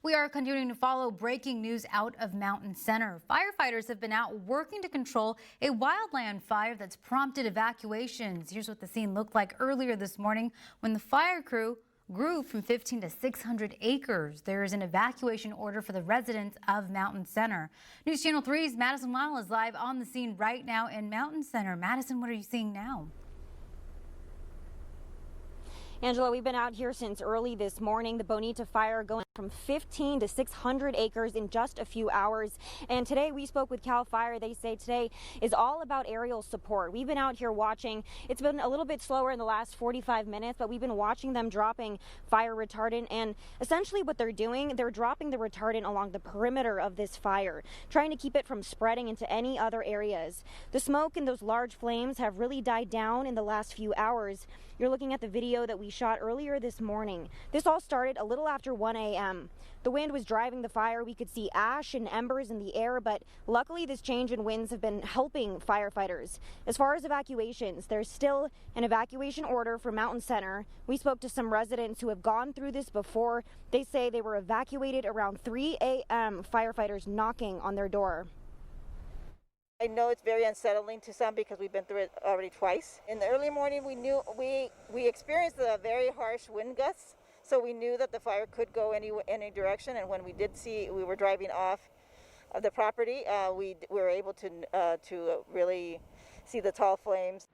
We are continuing to follow breaking news out of Mountain Center. Firefighters have been out working to control a wildland fire that's prompted evacuations. Here's what the scene looked like earlier this morning when the fire crew grew from 15 to 600 acres. There is an evacuation order for the residents of Mountain Center. News Channel 3's Madison Weil is live on the scene right now in Mountain Center. Madison, what are you seeing now? Angela, we've been out here since early this morning. The Bonita fire going from 15 to 600 acres in just a few hours. And today we spoke with CAL FIRE. They say today is all about aerial support. We've been out here watching. It's been a little bit slower in the last 45 minutes, but we've been watching them dropping fire retardant. And essentially what they're doing, they're dropping the retardant along the perimeter of this fire, trying to keep it from spreading into any other areas. The smoke and those large flames have really died down in the last few hours. You're looking at the video that we shot earlier this morning. This all started a little after 1 a.m. The wind was driving the fire. We could see ash and embers in the air, but luckily this change in winds have been helping firefighters. As far as evacuations, there's still an evacuation order for Mountain Center. We spoke to some residents who have gone through this before. They say they were evacuated around 3 a.m., firefighters knocking on their door. I know it's very unsettling to some because we've been through it already twice. In the early morning, we experienced a very harsh wind gusts, so we knew that the fire could go any direction. And when we did see, we were driving off of the property, we were able to really see the tall flames.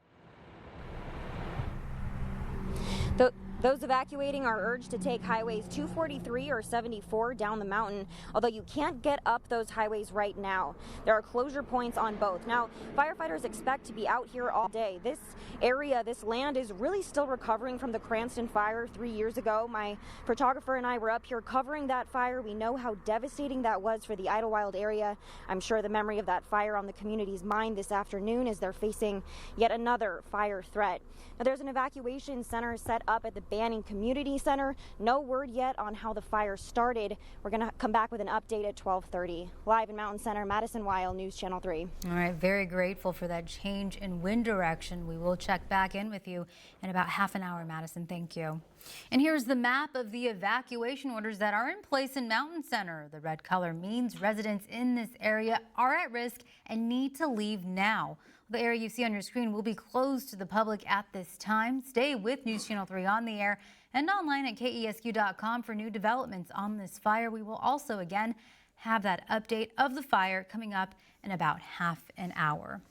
Those evacuating are urged to take highways 243 or 74 down the mountain, although you can't get up those highways right now. There are closure points on both. Now, firefighters expect to be out here all day. This area, this land is really still recovering from the Cranston fire 3 years ago. My photographer and I were up here covering that fire. We know how devastating that was for the Idlewild area. I'm sure the memory of that fire on the community's mind this afternoon as they're facing yet another fire threat. Now, there's an evacuation center set up at the Banning Community Center. No word yet on how the fire started. We're going to come back with an update at 12:30. Live in Mountain Center, Madison Weil, News Channel 3. All right, very grateful for that change in wind direction. We will check back in with you in about half an hour, Madison. Thank you. And here's the map of the evacuation orders that are in place in Mountain Center. The red color means residents in this area are at risk and need to leave now. The area you see on your screen will be closed to the public at this time. Stay with News Channel 3 on the air and online at KESQ.com for new developments on this fire. We will also again have that update of the fire coming up in about half an hour.